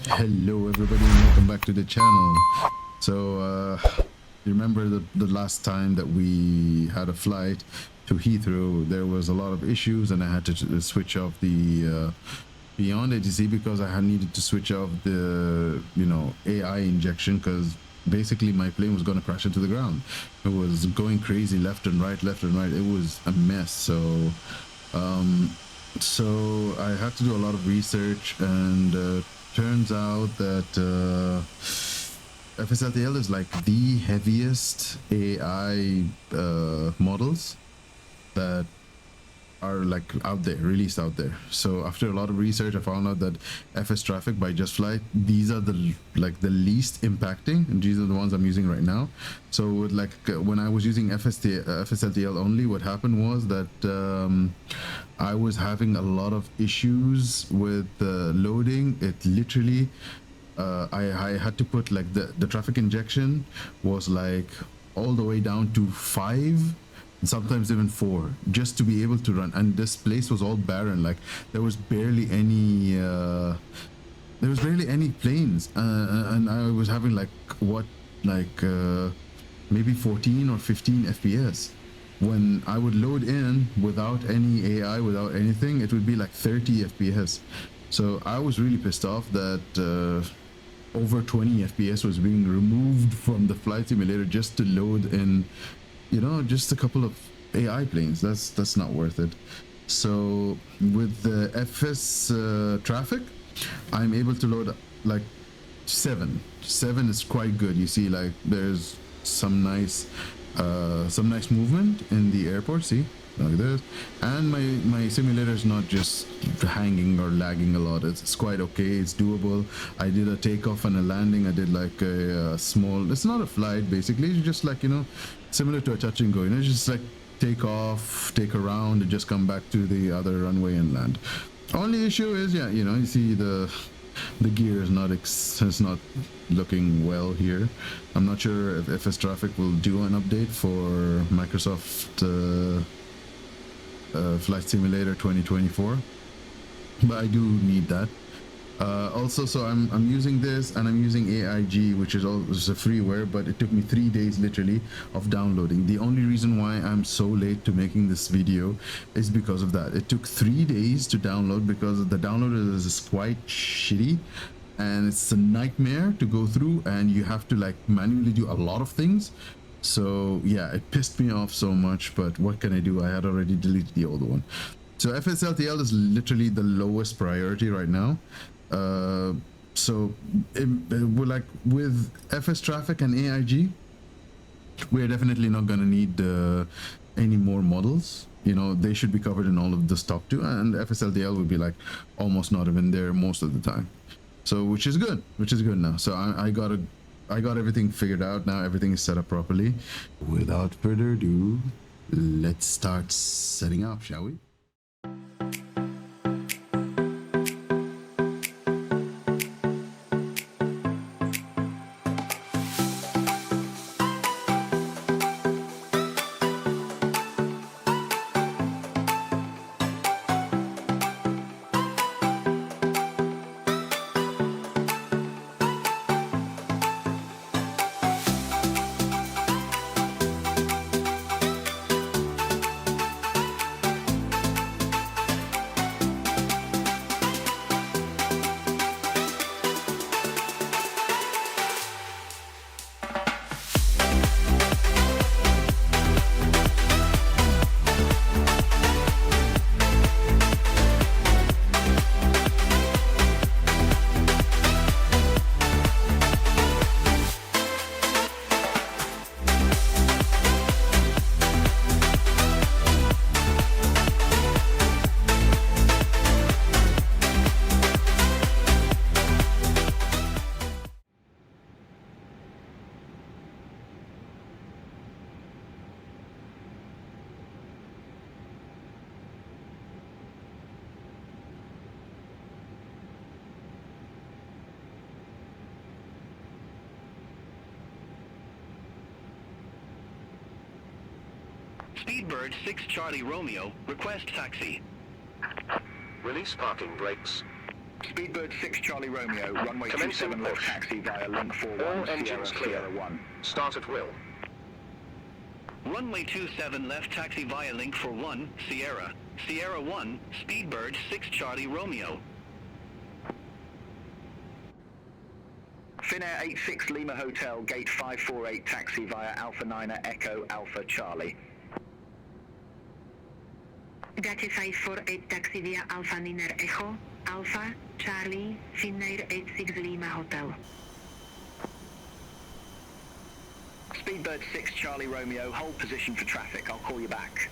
Hello everybody and welcome back to the channel. So you remember the last time that we had a flight to Heathrow, there was a lot of issues and I had to switch off the beyond ATC because I had needed to switch off the AI injection, because basically my plane was going to crash into the ground. It was going crazy left and right. It was a mess. So I had to do a lot of research, and turns out that FSLTL is like the heaviest AI models that are like out there, released out there. So after a lot of research, I found out that FS traffic by Just Flight, these are the least impacting, and these are the ones I'm using right now. So with when I was using FSLTL only, what happened was that I was having a lot of issues with loading. It literally I had to put like the traffic injection was like all the way down to 5, sometimes even 4, just to be able to run. And this place was all barren, like there was barely any planes, and I was having maybe 14 or 15 FPS. When I would load in without any AI, without anything, it would be like 30 FPS. So I was really pissed off that over 20 FPS was being removed from the flight simulator just to load in, just a couple of AI planes. That's not worth it. So with the FS traffic, I'm able to load like 7 is quite good. You see, like there's some nice movement in the airport. See, like this, and my simulator is not just hanging or lagging a lot. It's quite okay. It's doable. I did a takeoff and a landing. I did like a small, it's not a flight basically, it's just like, similar to a touch and go. It's just like take off, take a round, and just come back to the other runway and land. Only issue is, you see the gear is not looking well here. I'm not sure if FS traffic will do an update for Microsoft Flight Simulator 2024, but I do need that. Also, so I'm using this, and I'm using AIG, which is also a freeware, but it took me 3 days literally of downloading. The only reason why I'm so late to making this video is because of that. It took 3 days to download because the downloader is quite shitty, and it's a nightmare to go through, and you have to like manually do a lot of things. So yeah, it pissed me off so much, but what can I do? I had already deleted the old one. So FSLTL is literally the lowest priority right now. So we're like with FS traffic and AIG, we're definitely not going to need any more models. They should be covered in all of the top 2, and FSLTL will be like almost not even there most of the time. So which is good now. So I got everything figured out now. Everything is set up properly. Without further ado, let's start setting up, shall we? Speedbird 6 Charlie Romeo, request taxi. Release parking brakes. Speedbird 6 Charlie Romeo, runway 27 left taxi via link 41 Sierra Sierra 1. Start at will. Runway 27 left taxi via link 41 Sierra Sierra 1, Speedbird 6 Charlie Romeo. Finnair 86 Lima Hotel, gate 548 taxi via Alpha 9 Echo Alpha Charlie. Gate 548 taxi via Alpha 9 Echo Alpha Charlie, Finnair 86 Lima Hotel. Speedbird 6 Charlie Romeo, hold position for traffic. I'll call you back.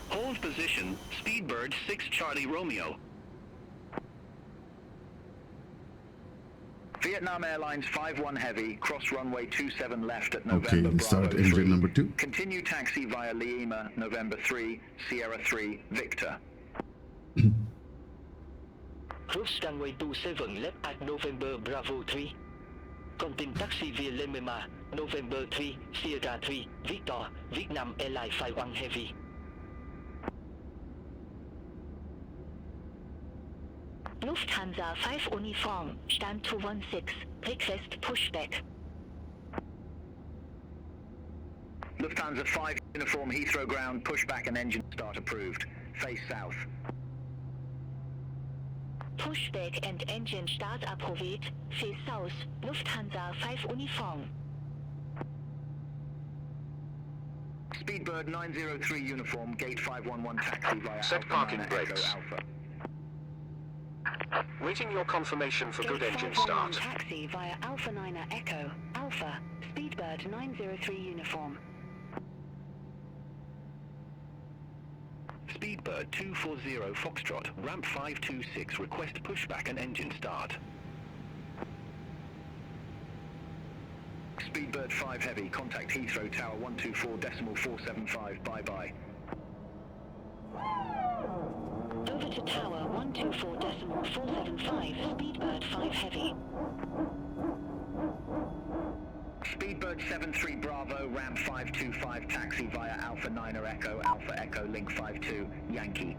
Hold position, Speedbird 6 Charlie Romeo. Vietnam Airlines 51 Heavy, cross runway 27 left at Okay, November start Bravo engine 3. number 2. Continue taxi via Lima, November 3, Sierra 3, Victor. Cruise runway 27 left at November Bravo 3. Continue taxi via Lima, November 3, Sierra 3, Victor, Vietnam Airlines 51 Heavy. Lufthansa 5 Uniform, stand 216, request pushback. Lufthansa 5 Uniform Heathrow ground, pushback and engine start approved. Face south. Pushback and engine start approved, face south, Lufthansa 5 Uniform. Speedbird 903 Uniform, gate 511 taxi via Set Alpha parking 9 brakes. Echo Alpha. Waiting your confirmation for good Gate engine 511 start. taxi via Alpha 9 Echo Alpha, Speedbird 903 Uniform. Speedbird 240 Foxtrot, ramp 526, request pushback and engine start. Speedbird 5 Heavy, contact Heathrow Tower 124.475, bye-bye. Over to Tower 124.475, Speedbird 5 Heavy. Speedbird 73 Bravo, ramp 525 taxi via Alpha 9 Echo, Alpha Echo Link 52, Yankee.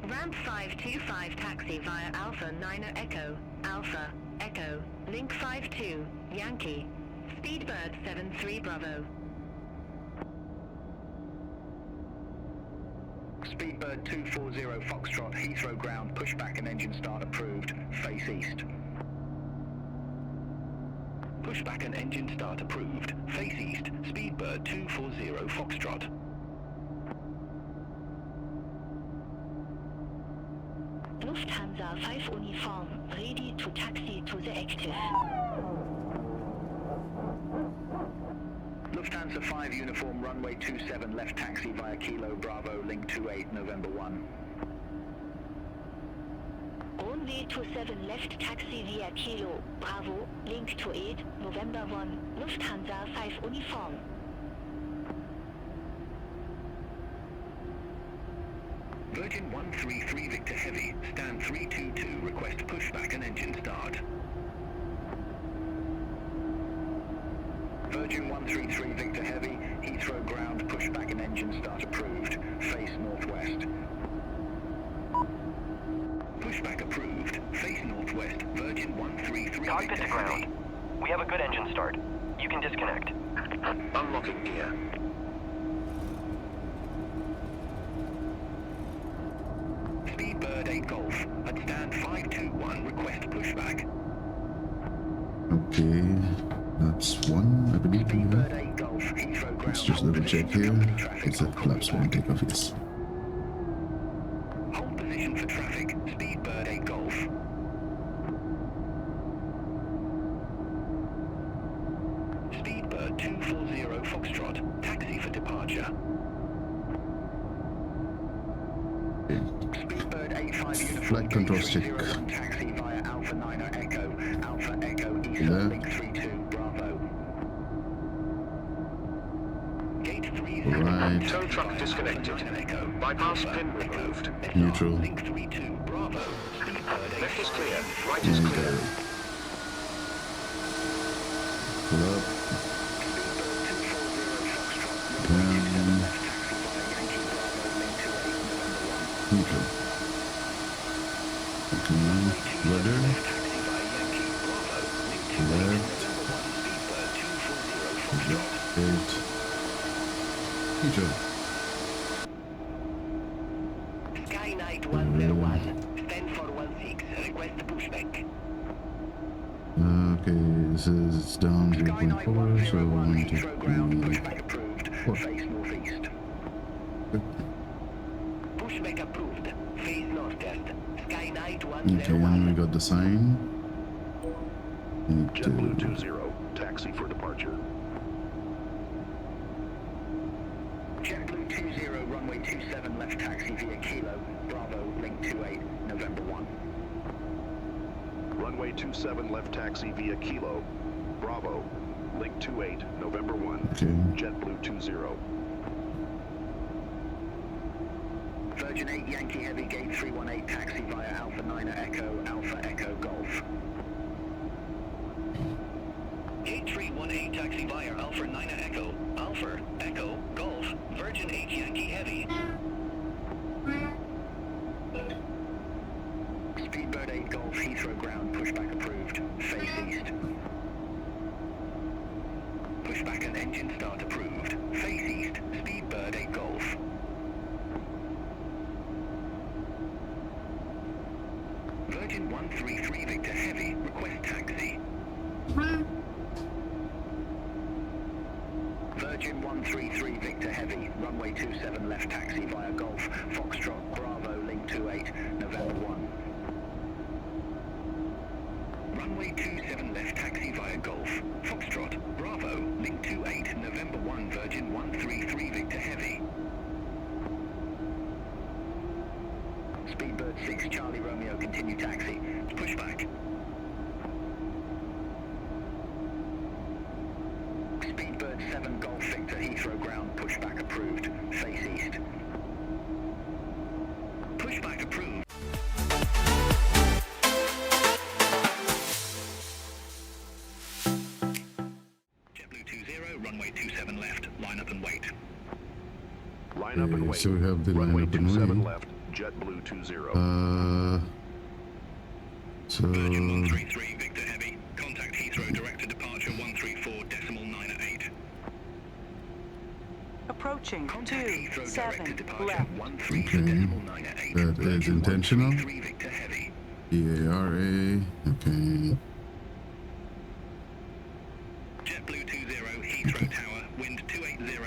Ramp 525 taxi via Alpha 9 Echo, Alpha Echo, Link 52, Yankee. Speedbird 73 Bravo. Speedbird 240 Foxtrot, Heathrow ground, pushback and engine start approved, face east. Pushback and engine start approved, face east, Speedbird 240 Foxtrot. Lufthansa 5 Uniform, ready to taxi to the active. Lufthansa 5 Uniform, runway 27 left taxi via Kilo Bravo, Link 28, November 1. Runway 27 left taxi via Kilo Bravo, Link 28, November 1, Lufthansa 5 Uniform. Virgin 133 Victor Heavy, stand 322, request pushback and engine start. Virgin 133 Victor Heavy, Heathrow ground, pushback and engine start approved, face northwest. Pushback approved, face northwest, Virgin 133 Cockpit Victor to ground. Heavy. We have a good engine start. You can disconnect. Unlocking gear. Speedbird 8 Golf, at stand 521, request pushback. Okay, that's one, I believe. Speedbird 8 Golf, Heathrow ground. Let's just double check here. It's a flaps 1 takeoff, yes. Hold position for traffic, Speedbird 8 Golf. Speedbird 240 Foxtrot, taxi for departure. Okay. Speedbird 85 Uniform, Flight controls check. 301 taxi via Alpha 9 Echo, Alpha Echo East, There. Link 32, Bravo. Gate 3 Right. Tow truck disconnected. Bypass pin removed. Neutral. Link 32 Bravo. Speedbird 8 Left is clear. Right is And clear. pull up. Speedbird 240 Foxtrot, Um, left taxi via Yankee Bravo, Link 28, November 1. Neutral. Okay, weather. Left. 8. Neutral. Sky Knight 101. Stand for 16. Request pushback. Okay, this is down Sky Knight 0.4, so 101. 1 to Heathrow ground. 3. Pushback approved. Face northeast. Pushback approved. Face northeast. Sky Knight Okay, 101. we got the sign. Need JetBlue to 20, taxi for departure. JetBlue 20, runway 27, left taxi via Kilo, Bravo, link 28, November 1. Runway 27, left taxi via Kilo. Bravo, link 28, November 1. Okay. JetBlue 20. Virgin 8 Yankee Heavy Gate 318 taxi via Alpha 9 Alpha Echo Golf. Gate 318 taxi via Alpha 9 Alpha Echo Golf, Virgin 8 Yankee Heavy. Speedbird 8 Golf Heathrow ground, pushback approved, face east. Pushback and engine start approved, face east, Speedbird 8 Golf. Virgin 133 Victor Heavy, request taxi. Virgin 133 Victor Heavy, runway 27 left taxi via Golf, Foxtrot, Bravo, link 28, November 1. Runway 27 left taxi via Golf, Foxtrot, Bravo, link 28, November 1, Virgin 133 Victor Heavy. Speedbird 6 Charlie Romeo, continue taxi, pushback. Speedbird 7 Golf Victor Heathrow ground, pushback approved, face east. Pushback approved. JetBlue 20, runway 27 left, line up and wait. Line up and Okay, wait. so we have the Runway line up and 27 wait. left, JetBlue 20. So Virgin 133 Victor Heavy, contact Heathrow direct to departure 134.9 Approaching Contact Heathrow direct to 27 departure left. 134.9 that is intentional. 133 Victor Heavy. EARA. Okay. JetBlue 20, Heathrow Tower, wind 280 at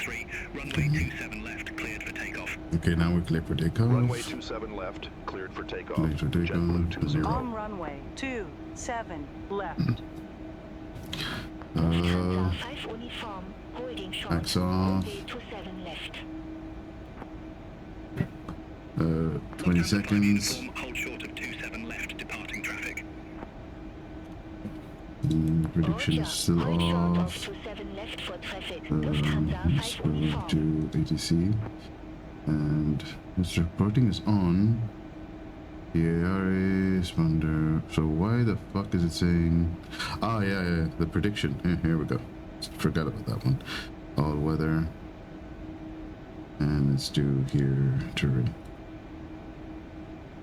13, runway 27 left, cleared for takeoff. Okay, now we click for takeoff. Runway 27 left, cleared for takeoff. Cleared for takeoff. JetBlue 20. On runway 27 left. Lufthansa 5 uniform, holding short, Axe off. runway 27 left. 20 Lufthansa 5 seconds. uniform, hold short of 27 left, departing traffic. Prediction is still Hold short of off. 27 left for traffic. Lufthansa 5 Go uniform. to ATC. And its reporting is on. The ARA is under. So why the fuck is it saying? Ah, yeah, the prediction. Here we go. Forgot about that one. All weather. And let's do here terrain.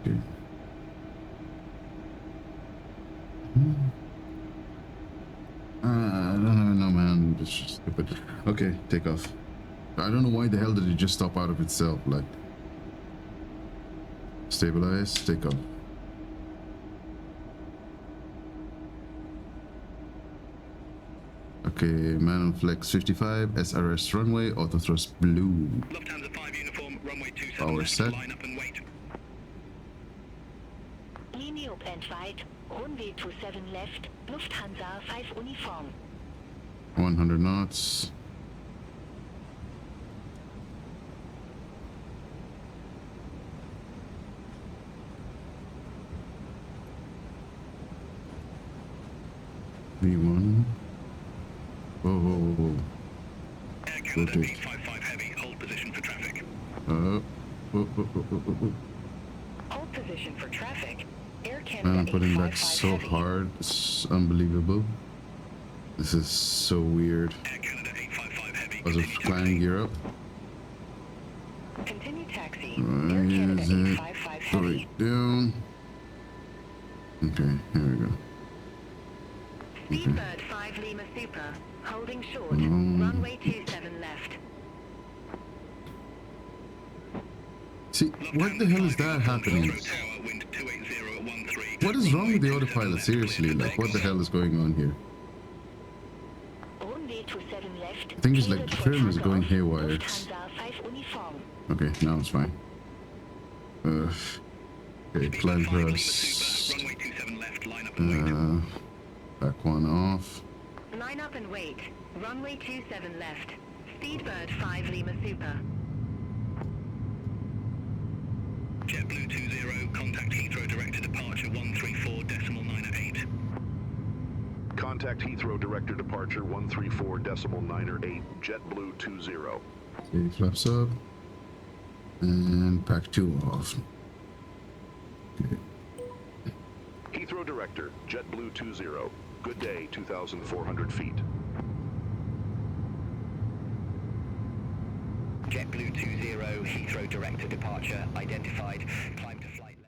Okay. I don't even know, man. It's just stupid. Okay, take off. I don't know why the hell did it just stop out of itself. Like, stabilize, take off. Okay, man on flex 55, SRS runway, auto thrust blue. Lufthansa 5 uniform, runway 27 Power left, set. line up and wait. Linie up and wide, runway 27 left, Lufthansa 5 uniform. 100 knots. V1. Whoa. Air Canada Rotate. 855 heavy, hold position for traffic. Whoa. Hold position for traffic. Air Canada Man, I'm putting back 855 so heavy. hard. It's unbelievable. This is so weird. Air Canada 855 heavy, As of continue climbing taxi. gear up. Continue taxi. Where Air Canada is it? 855 Go Heavy. right down. Okay, here we go. Speedbird 5 Lima Super. Holding short. Mm. Runway 27 left. See, what the hell is that happening? Tower, wind 280 at 13. What is wrong with the autopilot? Seriously, like, what the hell is going on here? Runway 27 left. I think it's like cleared the for film is going takeoff. haywire. It's... Lufthansa 5 uniform. Okay, now it's fine. Okay, climb Super, press. runway 27 left, line up and wait. Back one off. Line up and wait. Runway 27 left. Speedbird 5 Lima Super. JetBlue 20, contact Heathrow direct to departure 134.9 Contact Heathrow Director Departure 134.9 JetBlue 20. Okay, flaps up. And pack 2 off. Okay. Heathrow Director, JetBlue 20. Good day, 2,400 feet. JetBlue 20, Heathrow direct to departure, identified, climb to flight level.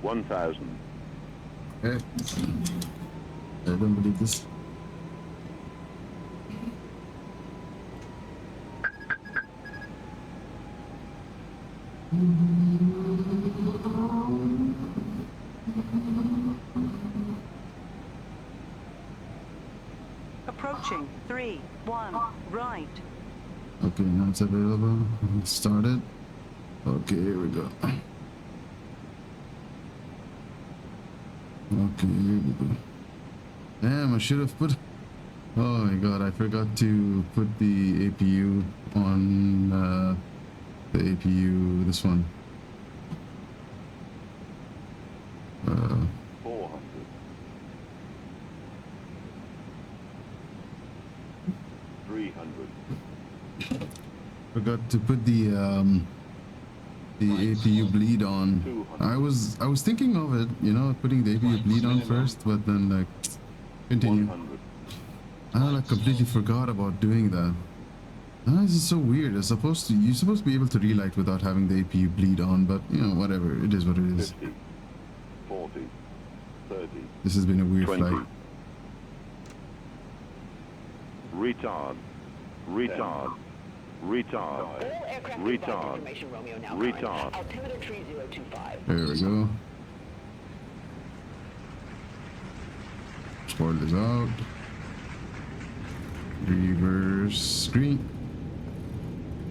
1,000. Okay. I don't believe this. Approaching 3, 1, right. Okay, now it's available. Let's start it. Okay, here we go. Okay, here we go. Damn, I should have put... Oh my god, I forgot to put the APU on the APU, this one. 400. 300. Forgot to put the APU bleed on. I was thinking of it, you know, putting the APU bleed on first, but then like continue. 100. I like completely forgot about doing that. This is so weird. You're supposed to be able to relight without having the APU bleed on, but you know, whatever. It is what it is. 50. 40. 30. This has been a weird 20. flight. Retard. Retard. Retard. Retard. Retard. Altimeter 3025. There we go. Spoilers out. Reverse green.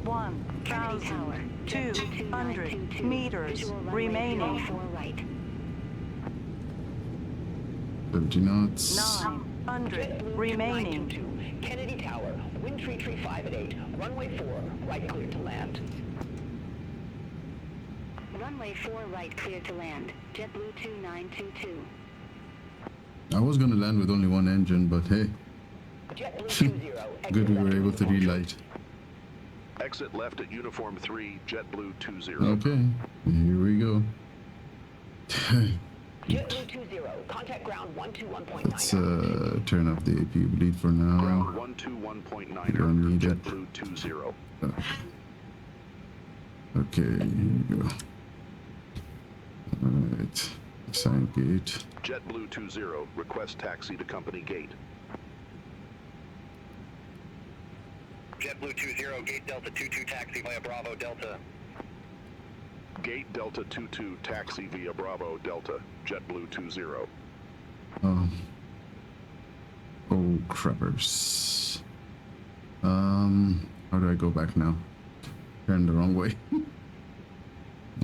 1,200 meters remaining. 70 knots. 900 remaining. Kennedy Tower, wind 335 at 8, runway 4, right clear to land. Runway 4 right clear to land. JetBlue 2922. I was gonna land with only one engine, but hey, JetBlue 20. good we were able to relight. Exit left at Uniform 3, JetBlue 20. Okay, here we go. JetBlue 20, contact ground 121.9. Let's turn off the APU bleed for now. Ground 121.9, Don't need it. JetBlue 20. Okay, here we go. Alright, assign gate. JetBlue 20, request taxi to company gate. JetBlue 20, gate Delta 22 taxi via Bravo Delta. Gate Delta 22, taxi via Bravo Delta, JetBlue 20. Oh crappers. How do I go back now? Turn the wrong way.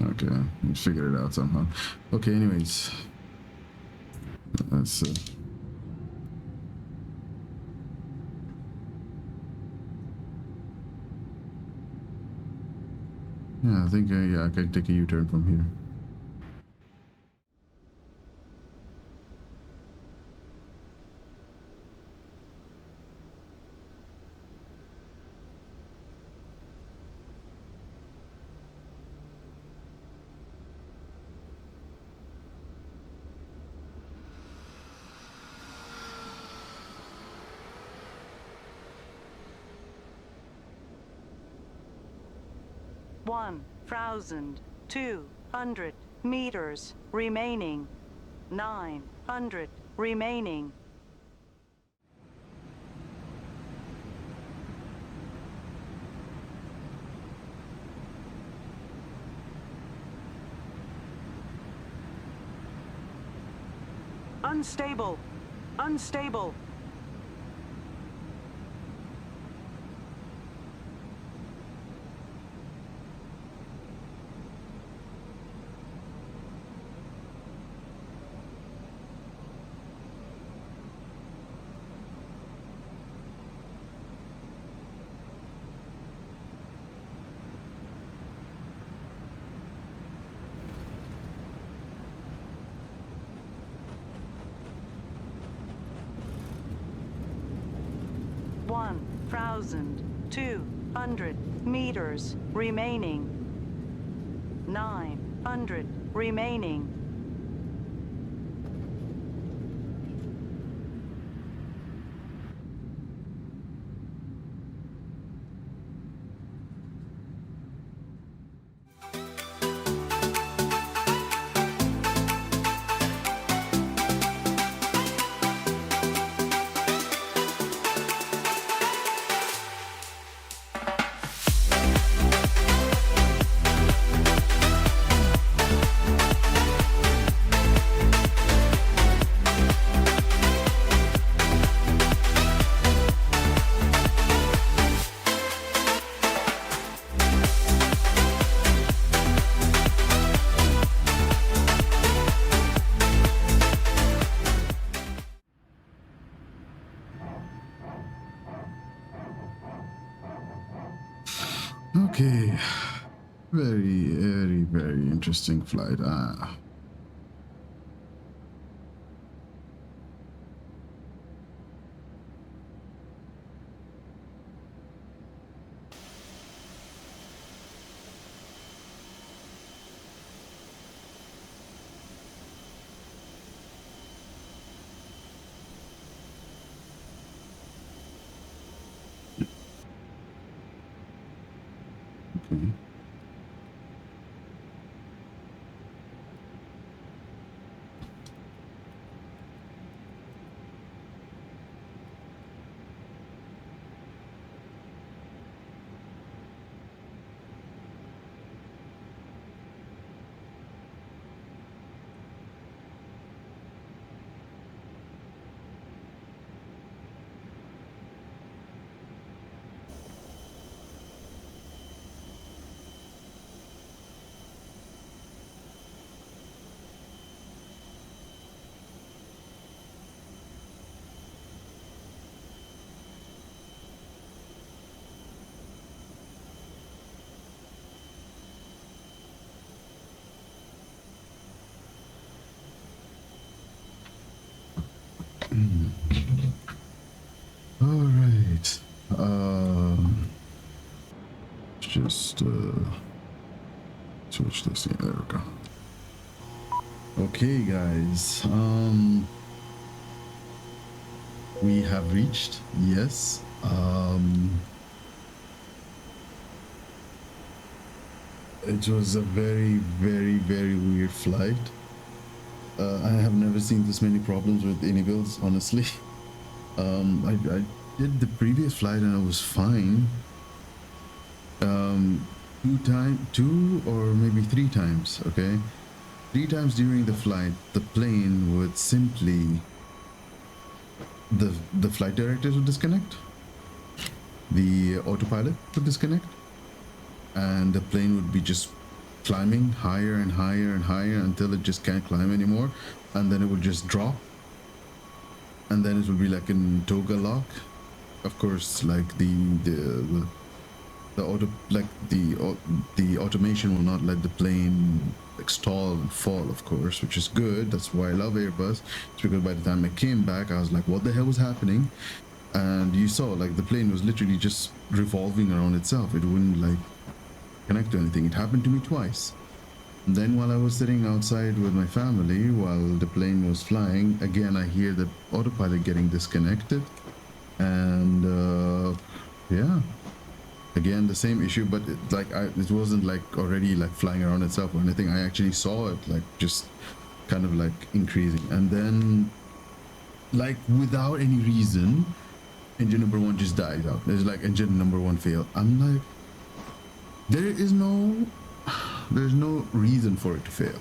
Okay, let's figure it out somehow. Okay, anyways, let's yeah, I think yeah, I can take a U-turn from here. One 1,200 meters remaining. 900 remaining. Unstable. Unstable. One 1,200 meters remaining. 900 remaining. Okay, very interesting flight. Okay. All right. Just switch this. Yeah, there we go. Okay, guys. We have reached. Yes. It was a very weird flight. I have never seen this many problems with any builds, honestly. I did the previous flight and I was fine. Two or maybe three times, okay? 3 times during the flight, the plane would simply, the flight directors would disconnect, the autopilot would disconnect, and the plane would be just climbing higher and higher and higher until it just can't climb anymore, and then it would just drop, and then it would be like in toga lock. Of course, like the automation will not let the plane like stall and fall, of course, which is good. That's why I love Airbus. It's because by the time I came back, I was like, what the hell was happening? And you saw like the plane was literally just revolving around itself. It wouldn't like connect to anything. It happened to me twice. And then while I was sitting outside with my family while the plane was flying, again I hear the autopilot getting disconnected, and yeah, again the same issue, but it wasn't like already like flying around itself or anything. I actually saw it like just kind of like increasing, and then like without any reason, engine number 1 just dies out. There's like engine number 1 failed. I'm like, there's no reason for it to fail.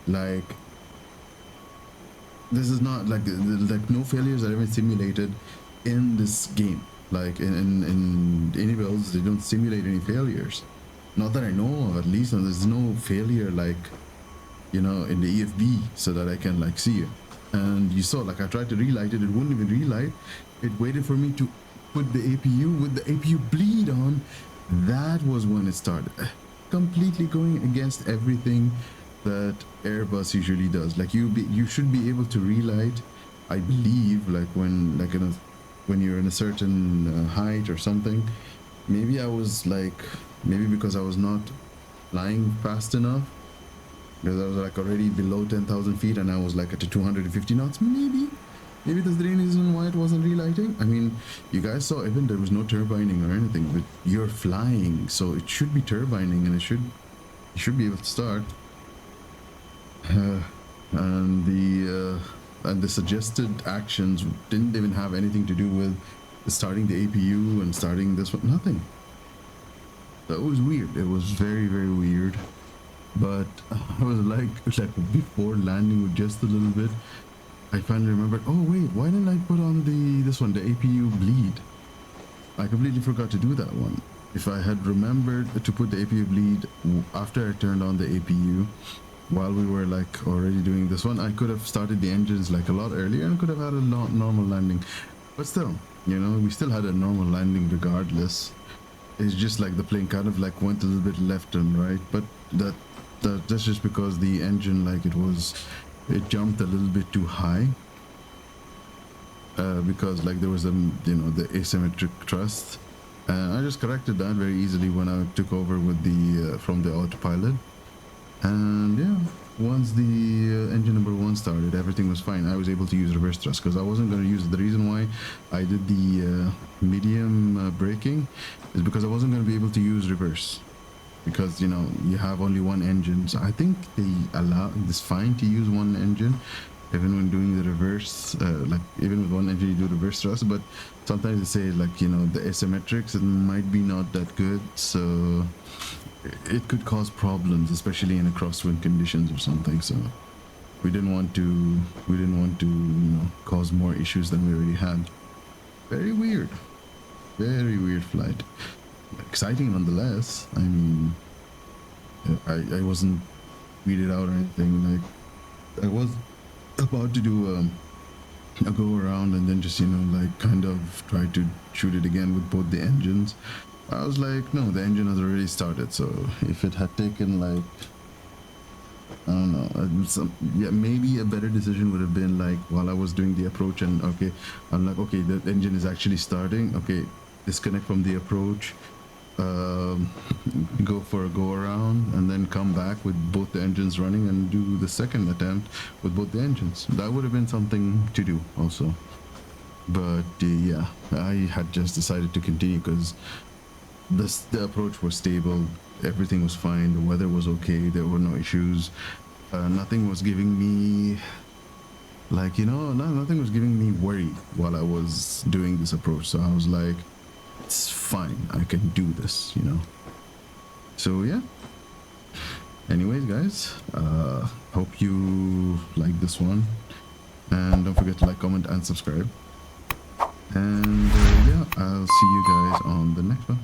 Like, this is not like no failures are ever simulated in this game. Like in any builds, they don't simulate any failures, not that I know of, at least. And there's no failure like, you know, in the EFB, so that I can like see it. And you saw, like, I tried to relight it, it wouldn't even relight. It waited for me to put the APU with the APU bleed on. That was when it started, completely going against everything that Airbus usually does. Like, you should be able to relight, I believe, like when you're in a certain height or something. Maybe I was like, maybe because I was not flying fast enough, because I was like already below 10,000 feet and I was like at 250 knots. Maybe that's the reason why it wasn't relighting. I mean, you guys saw even there was no turbining or anything, but you're flying, so it should be turbining, and you should be able to start. And the suggested actions didn't even have anything to do with starting the APU and starting this one. Nothing. That was weird. It was very weird. But I was like before landing with just a little bit, I finally remembered, oh wait, why didn't I put on the APU bleed? I completely forgot to do that one. If I had remembered to put the APU bleed after I turned on the APU, while we were like already doing this one, I could have started the engines like a lot earlier and could have had a normal landing. But still, you know, we still had a normal landing regardless. it's just like the plane kind of like went a little bit left and right, but that's just because the engine, like it jumped a little bit too high, because like there was the asymmetric thrust, and I just corrected that very easily when I took over with the from the autopilot. And yeah, once the engine number 1 started, everything was fine. I was able to use reverse thrust because I wasn't going to use it. The reason why I did the medium braking is because I wasn't going to be able to use reverse, because you have only one engine. So I think they allow it's fine to use one engine even when doing the reverse, like even with one engine you do reverse thrust, but sometimes they say like the asymmetrics, it might be not that good, so it could cause problems, especially in a crosswind conditions or something. So we didn't want to cause more issues than we already had. Very weird flight. Exciting nonetheless. I mean, I wasn't weirded out or anything. Like I was about to do a go around and then just like kind of try to shoot it again with both the engines. I was like, no, the engine has already started. So if it had taken like, I don't know, maybe a better decision would have been like while I was doing the approach and okay, I'm like, okay, the engine is actually starting. Okay, disconnect from the approach, go for a go around, and then come back with both the engines running and do the second attempt with both the engines. That would have been something to do also. But yeah, I had just decided to continue because the approach was stable, everything was fine, the weather was okay, there were no issues, nothing was giving me like nothing was giving me worry while I was doing this approach. So I was like, it's fine, I can do this, so yeah. Anyways guys, hope you like this one, and don't forget to like, comment and subscribe, and yeah, I'll see you guys on the next one.